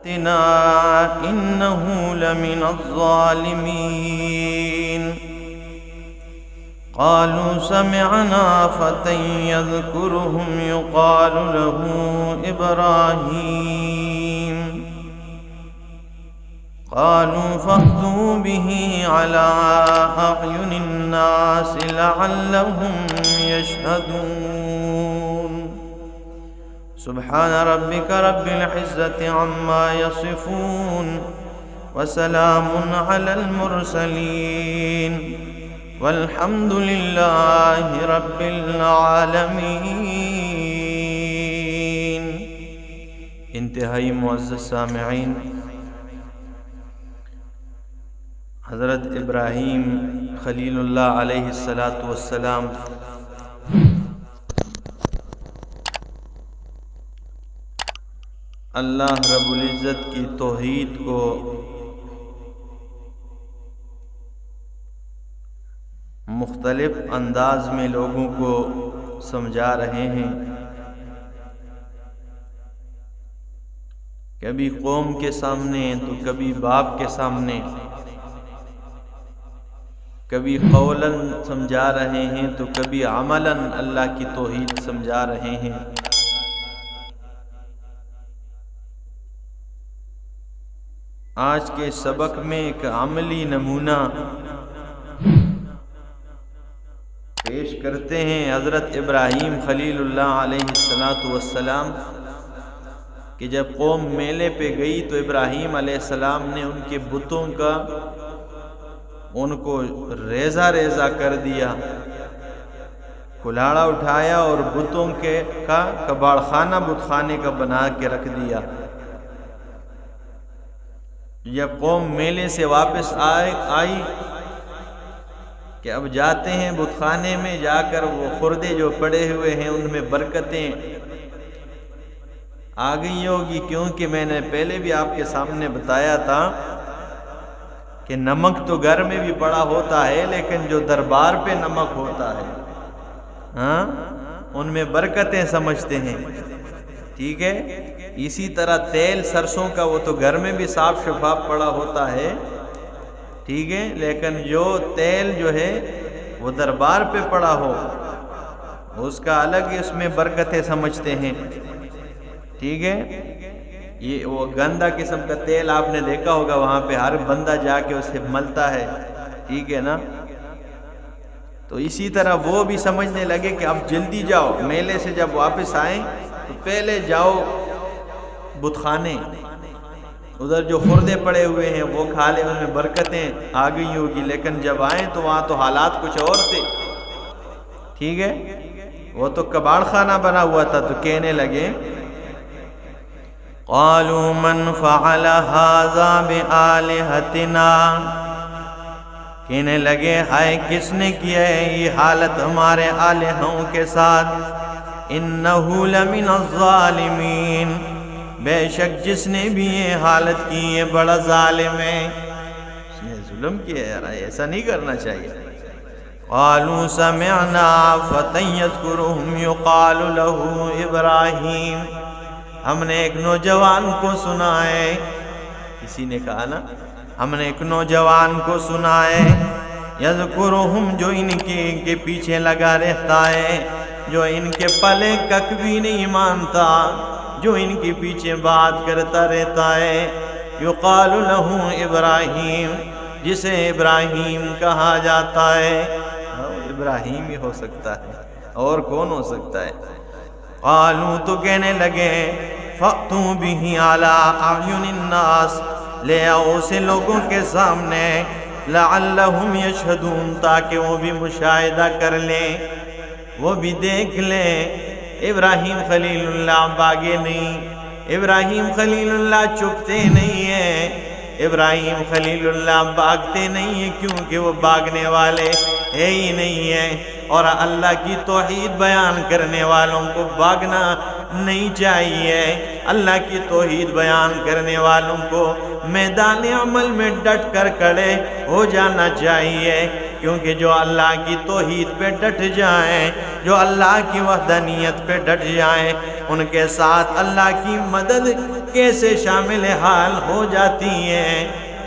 إنه لمن الظالمين قالوا سمعنا فتى يذكرهم يقال له إبراهيم قالوا فأتوا به على أعين الناس لعلهم يشهدون سبحان ربك رب العزة عما يصفون وسلام على المرسلين والحمد لله رب العالمين۔ انتہائی معزز سامعین، حضرت ابراہیم خلیل اللہ علیہ السلام اللہ رب العزت کی توحید کو مختلف انداز میں لوگوں کو سمجھا رہے ہیں۔ کبھی قوم کے سامنے تو کبھی باپ کے سامنے، کبھی قولاً سمجھا رہے ہیں تو کبھی عملاً اللہ کی توحید سمجھا رہے ہیں۔ آج کے سبق میں ایک عملی نمونہ پیش کرتے ہیں حضرت ابراہیم خلیل اللہ علیہ السلام کہ جب قوم میلے پہ گئی تو ابراہیم علیہ السلام نے ان کے بتوں کا ان کو ریزہ ریزہ کر دیا، کلاڑا اٹھایا اور بتوں کے کا کباڑ خانہ بت خانے کا بنا کے رکھ دیا۔ جب قوم میلے سے واپس آئی کہ اب جاتے ہیں بت خانے میں، جا کر وہ خردے جو پڑے ہوئے ہیں ان میں برکتیں آ گئی ہوگی، کیونکہ میں نے پہلے بھی آپ کے سامنے بتایا تھا کہ نمک تو گھر میں بھی پڑا ہوتا ہے، لیکن جو دربار پہ نمک ہوتا ہے ان میں برکتیں سمجھتے ہیں، ٹھیک ہے۔ اسی طرح تیل سرسوں کا وہ تو گھر میں بھی صاف شفاف پڑا ہوتا ہے، ٹھیک ہے، لیکن جو تیل جو ہے وہ دربار پہ پڑا ہو اس کا الگ ہی اس میں برکتیں سمجھتے ہیں، ٹھیک ہے۔ یہ وہ گندا قسم کا تیل آپ نے دیکھا ہوگا، وہاں پہ ہر بندہ جا کے اسے ملتا ہے، ٹھیک ہے نا۔ تو اسی طرح وہ بھی سمجھنے لگے کہ اب جلدی جاؤ، میلے سے جب واپس آئیں تو پہلے جاؤ بت خانے، ادھر جو خردے پڑے ہوئے ہیں وہ کھا لے، ان میں برکتیں آ گئی ہوگی، لیکن جب آئیں تو وہاں تو حالات کچھ اور تھے، ٹھیک ہے۔ وہ تو کباڑ خانہ بنا ہوا تھا، تو کہنے لگے قالوا من فعل هذا بآلهتنا، کہنے لگے ہائے کس نے کیا ہے یہ حالت ہمارے الہوں کے ساتھ، انہ لمن الظالمین، بے شک جس نے بھی یہ حالت کی یہ بڑا ظالم ہے، اس نے ظلم کیا ہے، یار ایسا نہیں کرنا چاہیے۔ قالوا سمعنا فتى يذكرهم يقال له ابراہیم، ہم نے ایک نوجوان کو سنا ہے، کسی نے کہا نا، ہم نے ایک نوجوان کو سنا ہے، یذکرہم، جو ان کے پیچھے لگا رہتا ہے، جو ان کے پلے کک بھی نہیں مانتا، جو ان کے پیچھے بات کرتا رہتا ہے، یقال لہ ابراہیم، جسے ابراہیم کہا جاتا ہے، ابراہیم ہی ہو سکتا ہے، اور کون ہو سکتا ہے۔ قالوا، تو کہنے لگے، فَأْتُوا بِهِ عَلَىٰ أَعْيُنِ النَّاسِ، لے آؤ اسے لوگوں کے سامنے، لَعَلَّهُمْ يَشْهَدُونَ، تاکہ وہ بھی مشاہدہ کر لیں، وہ بھی دیکھ لیں۔ ابراہیم خلیل اللہ باگے نہیں، ابراہیم خلیل اللہ چپتے نہیں ہیں، ابراہیم خلیل اللہ بھاگتے نہیں ہیں، کیونکہ وہ بھاگنے والے ہے ہی نہیں ہیں، اور اللہ کی توحید بیان کرنے والوں کو بھاگنا نہیں چاہیے، اللہ کی توحید بیان کرنے والوں کو میدان عمل میں ڈٹ کر کھڑے ہو جانا چاہیے، کیونکہ جو اللہ کی توحید پہ ڈٹ جائیں، جو اللہ کی وحدانیت پہ ڈٹ جائیں، ان کے ساتھ اللہ کی مدد کیسے شامل حال ہو جاتی ہے،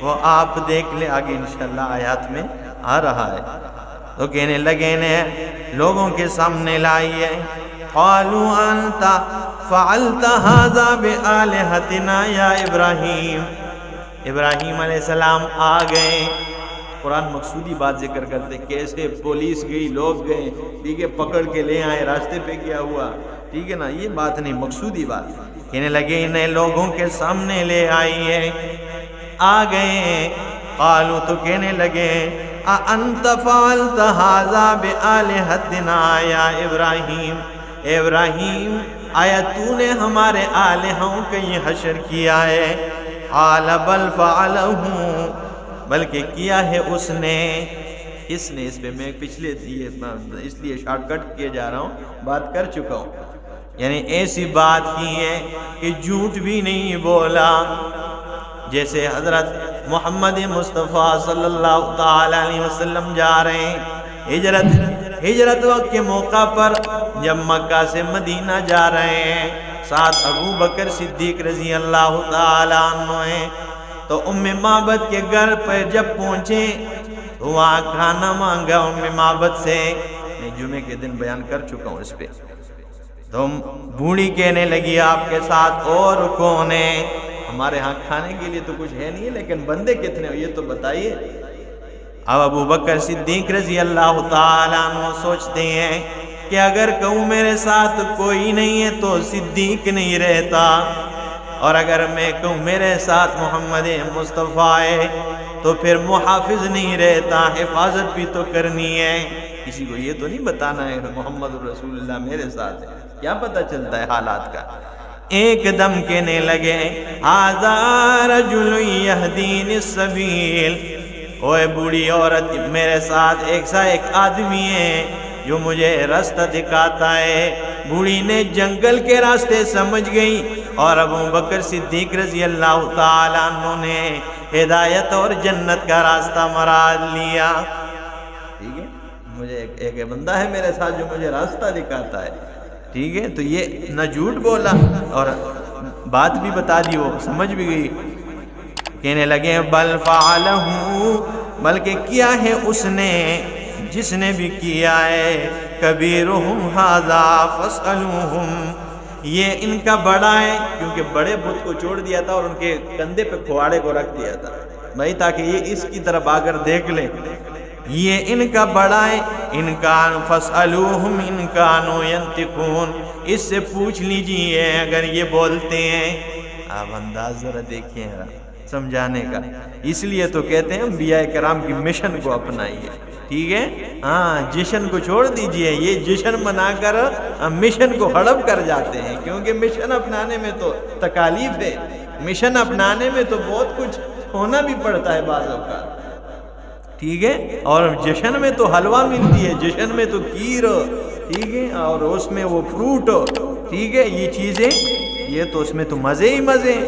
وہ آپ دیکھ لیں، آگے انشاءاللہ آیات میں آ رہا ہے۔ تو کہنے لگے نے لوگوں کے سامنے لائیے، قالوا انت فعلت هذا بآلہتنا یا ابراہیم۔ ابراہیم علیہ السلام آ گئے، قرآن مقصودی بات ذکر کرتے، کیسے پولیس گئی، لوگ گئے، ٹھیک ہے، پکڑ کے لے آئے، راستے پہ کیا ہوا، ٹھیک ہے نا، یہ بات نہیں، مقصودی بات۔ کہنے لگے انہیں لوگوں کے سامنے لے آئیے، آ گئے، قالوا تو کہنے لگے اَأَنْتَ فَعَلْتَ هَذَا بِآلِهَتِنَا یا ابراہیم، اے ابراہیم آیا تو نے ہمارے آلہوں کا یہ حشر کیا ہے؟ قَالَ بَلْ فَعَلَهُ، بلکہ کیا ہے اس نے۔ اس نے، اس پہ میں پچھلے اس لیے شارٹ کٹ کیے جا رہا ہوں، بات کر چکا ہوں، یعنی ایسی بات کی ہے کہ جھوٹ بھی نہیں بولا، جیسے حضرت محمد مصطفیٰ صلی اللہ تعالی علیہ وسلم جا رہے ہیں ہجرت وقت کے موقع پر، جب مکہ سے مدینہ جا رہے ہیں، ساتھ ابو بکر صدیق رضی اللہ تعالی عنہ ہیں، تو ام معبد کے گھر پر جب پہنچے تو وہاں کھانا مانگا ام معبد سے، میں جمعے کے دن بیان کر چکا ہوں اس پہ۔ تو بوڑھی کہنے لگی آپ کے ساتھ اور کون ہے؟ ہمارے ہاں کھانے کے لیے تو کچھ ہے نہیں، لیکن بندے کتنے ہو یہ تو بتائیے۔ اب ابو بکر صدیق رضی اللہ تعالیٰ عنہ سوچتے ہیں کہ اگر کہوں میرے ساتھ کوئی نہیں ہے تو صدیق نہیں رہتا، اور اگر میں کہوں میرے ساتھ محمد مصطفیٰ ہے تو پھر محافظ نہیں رہتا، حفاظت بھی تو کرنی ہے، کسی کو یہ تو نہیں بتانا ہے محمد رسول اللہ میرے ساتھ ہے، کیا پتہ چلتا ہے حالات کا۔ ایک دم کہنے لگے ھذا رجل یہدینی السبیل، اوے بوڑھی عورت میرے ساتھ ایک آدمی ہے جو مجھے راستہ دکھاتا ہے۔ بوڑھی نے جنگل کے راستے سمجھ گئی، اور ابو بکر صدیق رضی اللہ تعالیٰ عنہ نے ہدایت اور جنت کا راستہ مراد لیا۔ ٹھیک ہے، مجھے ایک بندہ ہے میرے ساتھ جو مجھے راستہ دکھاتا ہے، ٹھیک ہے، تو یہ نہ جھوٹ بولا اور بات بھی بتا دی، وہ سمجھ بھی گئی۔ کہنے لگے بل فعلہ، بلکہ کیا ہے اس نے، جس نے بھی کیا ہے، کبیرہم ھذا فاسألوہم، یہ ان کا بڑا ہے، کیونکہ بڑے بت کو چھوڑ دیا تھا اور ان کے کندھے پہ کھواڑے کو رکھ دیا تھا بھائی، تاکہ یہ اس کی طرف آ کر دیکھ لیں، یہ ان کا بڑا ہے، ان کان فاسألوہم ان کانوا ینطقون، اس سے پوچھ لیجئے اگر یہ بولتے ہیں۔ آپ انداز ذرا دیکھیں سمجھانے کا، اس لیے تو کہتے ہیں انبیاء کرام کی مشن کو اپنائیے، ٹھیک ہے، ہاں جشن کو چھوڑ دیجئے، یہ جشن منا کر مشن کو ہڑپ کر جاتے ہیں، کیونکہ مشن اپنانے میں تو تکالیف ہے، مشن اپنانے میں تو بہت کچھ ہونا بھی پڑتا ہے بعض اوقات، ٹھیک ہے، اور جشن میں تو حلوہ ملتی ہے، جشن میں تو کھیر، ٹھیک ہے، اور اس میں وہ فروٹ، ٹھیک ہے، یہ چیزیں، یہ تو اس میں تو مزے ہی مزے۔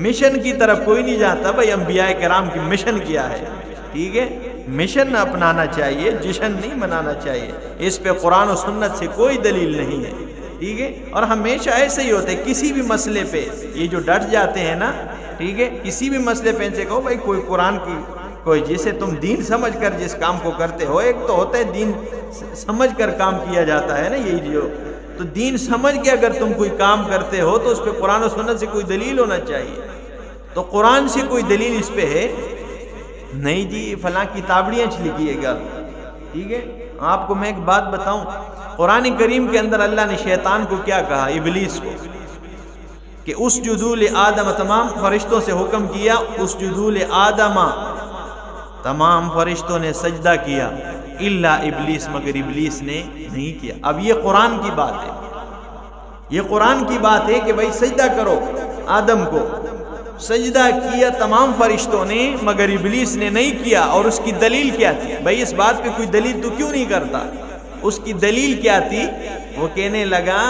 مشن کی طرف کوئی نہیں جاتا بھائی، انبیاء کرام کی مشن کیا ہے، ٹھیک ہے، مشن اپنانا چاہیے، جشن نہیں منانا چاہیے، اس پہ قرآن و سنت سے کوئی دلیل نہیں ہے، ٹھیک ہے، اور ہمیشہ ایسے ہی ہوتے ہیں، کسی بھی مسئلے پہ یہ جو ڈٹ جاتے ہیں نا، ٹھیک ہے، کسی بھی مسئلے پہ ان سے کہو بھائی کوئی قرآن کی کوئی جسے تم دین سمجھ کر جس کام کو کرتے ہو، ایک تو ہوتا ہے دین سمجھ کر کام کیا جاتا ہے نا، یہی جو تو دین سمجھ کے اگر تم کوئی کام کرتے ہو تو اس پہ قرآن و سنت سے کوئی دلیل ہونا چاہیے، تو قرآن سے کوئی دلیل اس پہ ہے نہیں جی، فلاں کتابڑیاں لکھیے گا، ٹھیک ہے۔ آپ کو میں ایک بات بتاؤں، قرآن کریم کے اندر اللہ نے شیطان کو کیا کہا، ابلیس کو، کہ اسجدوا لآدم، تمام فرشتوں سے حکم کیا اسجدوا لآدم، تمام فرشتوں نے سجدہ کیا، الا ابلیس، مگر ابلیس نے نہیں کیا۔ اب یہ قرآن کی بات ہے، یہ قرآن کی بات ہے کہ بھائی سجدہ کرو آدم کو، سجدہ کیا تمام فرشتوں نے، مگر ابلیس نے نہیں کیا، اور اس کی دلیل کیا تھی؟ بھائی اس بات پہ کوئی دلیل تو کیوں نہیں کرتا؟ اس کی دلیل کیا تھی؟ وہ کہنے لگا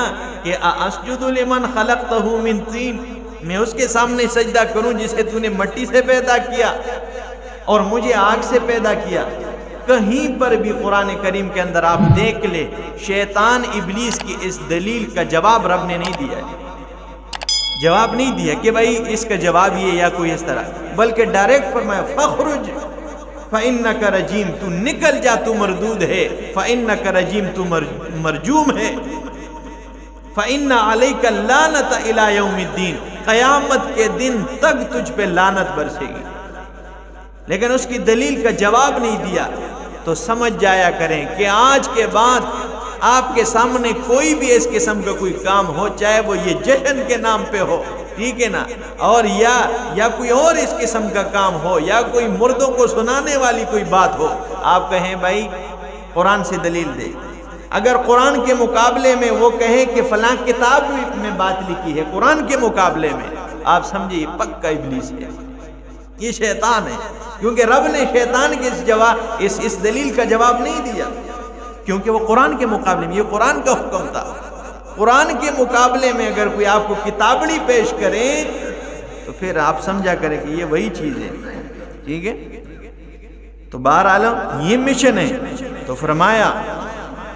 کہ اسجد لمن خلقتہ من طین، میں اس کے سامنے سجدہ کروں جسے تو نے مٹی سے پیدا کیا اور مجھے آگ سے پیدا کیا، کہیں پر بھی قرآن کریم کے اندر آپ دیکھ لیں شیطان ابلیس کی اس دلیل کا جواب رب نے نہیں دیا ہے، جواب نہیں دیا کہ بھائی اس کا جواب یہ یا کوئی اس طرح، بلکہ ڈائریکٹ فرمایا فخرج فإنک رجیم، تو نکل جا، تو مردود ہے، فإنک رجیم، تو مرجوم ہے، فإن علیک اللعنۃ الی یوم الدین، قیامت کے دن تک تجھ پہ لعنت برسے گی، لیکن اس کی دلیل کا جواب نہیں دیا۔ تو سمجھ جایا کریں کہ آج کے بعد آپ کے سامنے کوئی بھی اس قسم کا کوئی کام ہو، چاہے وہ یہ جشن کے نام پہ ہو، ٹھیک ہے نا، اور یا کوئی اور اس قسم کا کام ہو، یا کوئی مردوں کو سنانے والی کوئی بات ہو، آپ کہیں بھائی قرآن سے دلیل دے۔ اگر قرآن کے مقابلے میں وہ کہیں کہ فلاں کتاب میں بات لکھی ہے قرآن کے مقابلے میں، آپ سمجھیے پکا ابلیس ہے، یہ شیطان ہے، کیونکہ رب نے شیطان کے اس دلیل کا جواب نہیں دیا، کیونکہ وہ قرآن کے مقابلے میں، یہ قرآن کا حکم تھا۔ قرآن کے مقابلے میں اگر کوئی آپ کو کتابڑی پیش کرے تو پھر آپ سمجھا کریں کہ یہ وہی چیز ہے، ٹھیک ہے۔ تو بہرحال یہ مشن ہے۔ تو فرمایا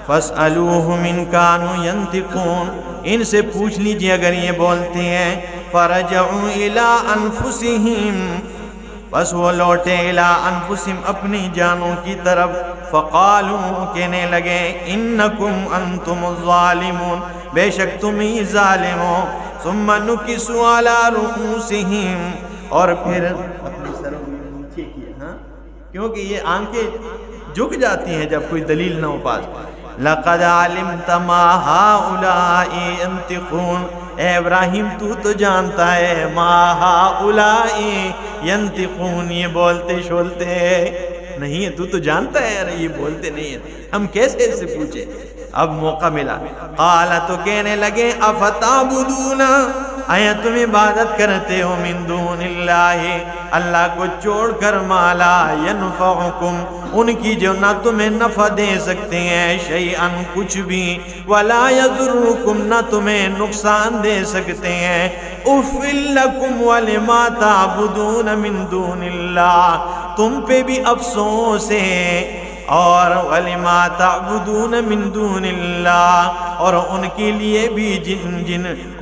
فَاسْأَلُوهُمْ إِنْ كَانُوا يَنْطِقُونَ، ان سے پوچھ لیجئے اگر یہ بولتے ہیں، فَرَجَعُوا إِلَىٰ أَنفُسِهِمْ، بس وہ لوٹے اِلیٰ انفسہم، اپنی جانوں کی طرف، فقالوا، کہنے لگے، انکم انتم الظالمون، بے شک تم ہی ظالم ہو، ثم نکسوا علی رؤوسہم، اور پھر اپنے سروں کو نیچے کیا، ہاں کیونکہ یہ آنکھیں جھک جاتی ہیں جب کوئی دلیل نہ ہو پاس۔ لقد علمت ما هؤلاء ينطقون، اے ابراہیم تو جانتا ہے، ما هؤلاء ينطقون، یہ بولتے شولتے نہیں ہے، تو جانتا ہے یار یہ بولتے نہیں ہیں، ہم کیسے اس سے پوچھیں۔ اب موقع ملا، قال، تو کہنے لگے، افتعبدون، آیا تم عبادت کرتے ہو، من دون اللہ، اللہ کو چھوڑ کر، ما لا ینفعکم، ان کی جو نہ تمہیں نفع دے سکتے ہیں، شیئا، کچھ بھی، ولا یضرکم، نہ تمہیں نقصان دے سکتے ہیں، اف لکم ولما تعبدون من دون اللہ، تم پہ بھی افسوس ہے، اور وَلِمَا تَعْبُدُونَ مِن دُونِ اللَّهِ، اور ان کے لیے بھی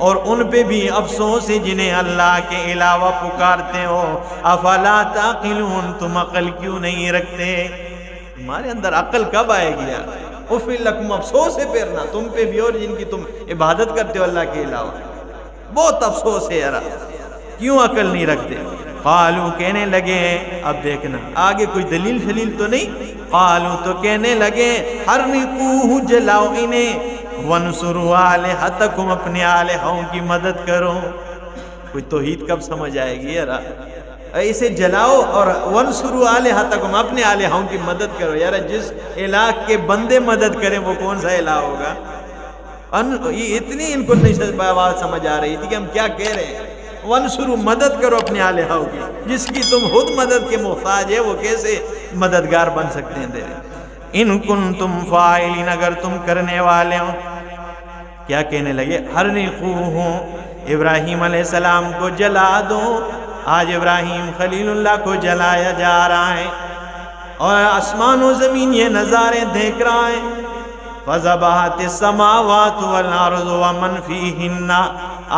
اور ان پہ بھی افسوس ہے جنہیں اللہ کے علاوہ پکارتے ہو، افلا تعقلون، تم عقل کیوں نہیں رکھتے؟ تمہارے اندر عقل کب آئے گی؟ اف لکم، افسوس ہے پھرنا تم پہ بھی اور جن کی تم عبادت کرتے ہو اللہ کے علاوہ، بہت افسوس ہے یار، کیوں عقل نہیں رکھتے؟ قالو، کہنے لگے، اب دیکھنا آگے کوئی دلیل شلیل تو نہیں، قالو، تو کہنے لگے، حرقوہ، جلاؤ انہیں، وانصروا آلہتکم، اپنے آلہوں کی مدد کرو۔ کوئی توحید کب سمجھ آئے گی یار؟ اسے جلاؤ اور وانصروا آلہتکم، اپنے آلہوں کی مدد کرو۔ یار جس الہ کے بندے مدد کریں وہ کون سا الہ ہوگا؟ اتنی ان کو نہیں بات سمجھ آ رہی تھی کہ ہم کیا کہہ رہے ہیں۔ وانصروا، مدد کرو اپنے آلہوں کی، جس کی تم خود مدد کے محتاج ہے، وہ کیسے مددگار بن سکتے ہیں تیرے؟ ان کنتم فاعلین، اگر تم کرنے والے ہو۔ کیا کہنے لگے؟ حرقوہ، ابراہیم علیہ السلام کو جلا دو۔ آج ابراہیم خلیل اللہ کو جلایا جا رہا ہے اور آسمان و زمین یہ نظارے دیکھ رہا ہے۔ فَذَبَحَتِ السَّمَاوَاتُ وَالْأَرْضُ وَمَنْ فِيهِنَّ،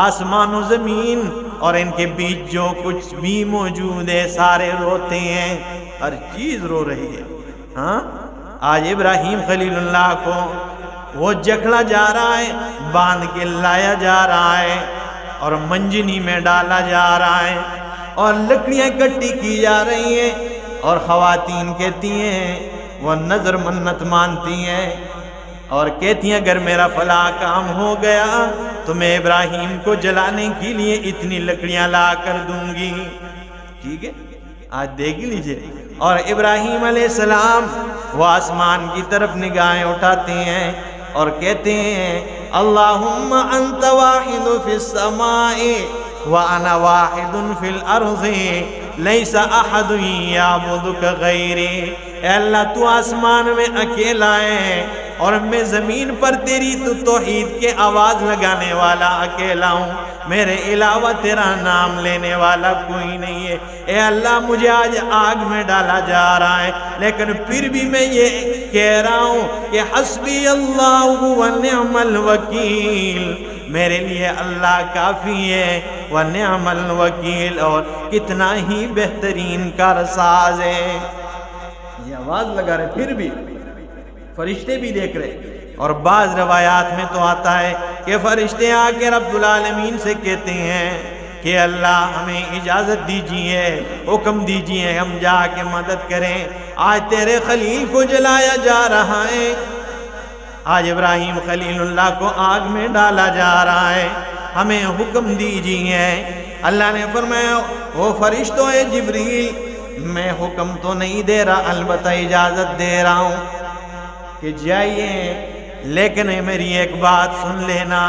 آسمان و زمین اور ان کے بیچ جو کچھ بھی موجود ہے سارے روتے ہیں، ہر چیز رو رہی ہے۔ ہاں آج ابراہیم خلیل اللہ کو وہ جکڑا جا رہا ہے، باندھ کے لایا جا رہا ہے اور منجنی میں ڈالا جا رہا ہے اور لکڑیاں اکٹھی کی جا رہی ہیں، اور خواتین کہتی ہیں، وہ نظر منت مانتی ہیں اور کہتی ہیں اگر میرا فلاں کام ہو گیا تو میں ابراہیم کو جلانے کے لیے اتنی لکڑیاں لا کر دوں گی۔ ٹھیک ہے، آج دیکھ لیجئے۔ اور ابراہیم علیہ السلام وہ آسمان کی طرف نگاہیں اٹھاتے ہیں اور کہتے ہیں، اللہم انت واحد فی السماء وانا واحد فی الارض لیس احد یعبدک غیری، اے اللہ تو آسمان میں اکیلا ہے اور میں زمین پر تیری توحید کے آواز لگانے والا اکیلا ہوں، میرے علاوہ تیرا نام لینے والا کوئی نہیں ہے۔ اے اللہ مجھے آج آگ میں ڈالا جا رہا ہے، لیکن پھر بھی میں یہ کہہ رہا ہوں کہ حسبی اللہ ونعم الوکیل، میرے لیے اللہ کافی ہے، ونعم الوکیل، اور کتنا ہی بہترین کارساز ہے۔ یہ آواز لگا رہے، پھر بھی فرشتے بھی دیکھ رہے۔ اور بعض روایات میں تو آتا ہے کہ فرشتے آ کے رب العالمین سے کہتے ہیں کہ اللہ ہمیں اجازت دیجیے، حکم دیجیے، ہم جا کے مدد کریں، آج تیرے خلیل کو جلایا جا رہا ہے، آج ابراہیم خلیل اللہ کو آگ میں ڈالا جا رہا ہے، ہمیں حکم دیجیے۔ اللہ نے فرمایا وہ فرشتوں ہے جبریل، میں حکم تو نہیں دے رہا، البتہ اجازت دے رہا ہوں کہ جائیے، لیکن میری ایک بات سن لینا،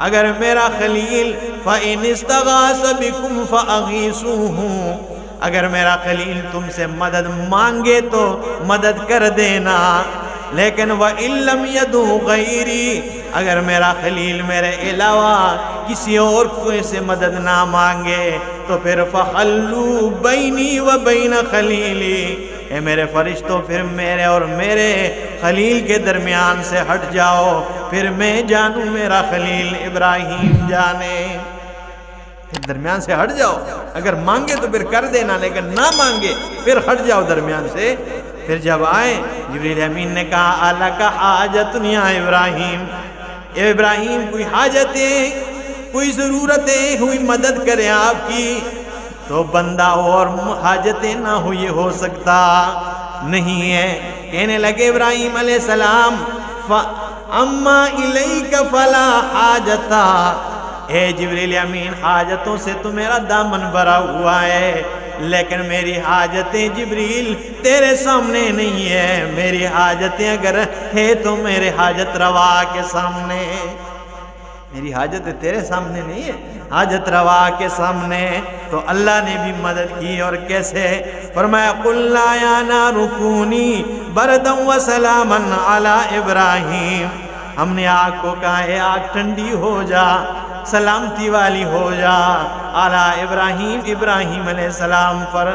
اگر میرا خلیل فَإِنِ اسْتَغَاثَ بِكُمْ فَأَغِيثُوهُ، اگر میرا خلیل تم سے مدد مانگے تو مدد کر دینا، لیکن وَإِن لَّمْ يَدْعُ غَيْرِي، اگر میرا خلیل میرے علاوہ کسی اور کوئی سے مدد نہ مانگے تو پھر فَخَلُّوا بَيْنِي وَبَيْنَ خَلِيلِي، اے میرے فرشتوں پھر میرے اور میرے خلیل کے درمیان سے ہٹ جاؤ، پھر میں جانوں میرا خلیل ابراہیم جانے، پھر درمیان سے ہٹ جاؤ، اگر مانگے تو پھر کر دینا، لیکن نہ مانگے پھر ہٹ جاؤ درمیان سے۔ پھر جب آئے جبریل امین نے کہا الک حاجت یا ابراہیم، اے ابراہیم کوئی حاجت ہے، کوئی ضرورت ہے، کوئی مدد کرے آپ کی؟ تو بندہ اور حاجتیں نہ ہو یہ ہو سکتا نہیں ہے۔ کہنے لگے ابراہیم علیہ السلام اما الیک فلا حاجتا، اے جبریل امین حاجتوں سے تو میرا دامن بھرا ہوا ہے، لیکن میری حاجتیں جبریل تیرے سامنے نہیں ہے، میری حاجتیں اگر ہے تو میرے حاجت روا کے سامنے، میری حاجت تیرے سامنے نہیں ہے، حاجت روا کے سامنے۔ تو اللہ نے بھی مدد کی، اور کیسے؟ فرمایا قُلْنَا يَا نَارُ كُونِي بَرْدًا وَسَلَامًا عَلَىٰ ابراہیم، ہم نے آگ کو کہا ہے آگ ٹھنڈی ہو جا، سلامتی والی ہو جا اعلیٰ ابراہیم، ابراہیم علیہ السلام پر،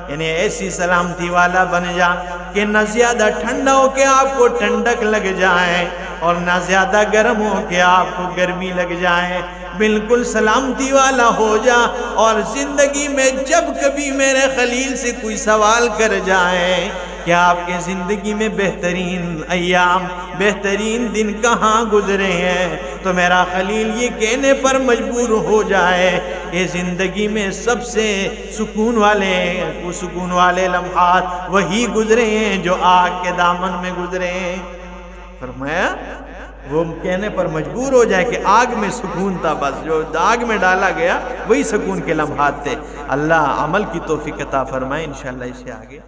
یعنی ایسی سلامتی والا بن جا کہ نہ زیادہ ٹھنڈا ہو کے آپ کو ٹھنڈک لگ جائے اور نہ زیادہ گرم ہو کے آپ کو گرمی لگ جائے، بالکل سلامتی والا ہو جا۔ اور زندگی میں جب کبھی میرے خلیل سے کوئی سوال کر جائے کہ آپ کے زندگی میں بہترین ایام، بہترین دن کہاں گزرے ہیں، تو میرا خلیل یہ کہنے پر مجبور ہو جائے کہ زندگی میں سب سے سکون والے لمحات وہی گزرے ہیں جو آگ کے دامن میں گزرے ہیں۔ فرمایا وہ کہنے پر مجبور ہو جائے کہ آگ میں سکون تھا، بس جو آگ میں ڈالا گیا وہی سکون کے لمحات تھے۔ اللہ عمل کی توفیق عطا فرمائے، انشاءاللہ اسے آگے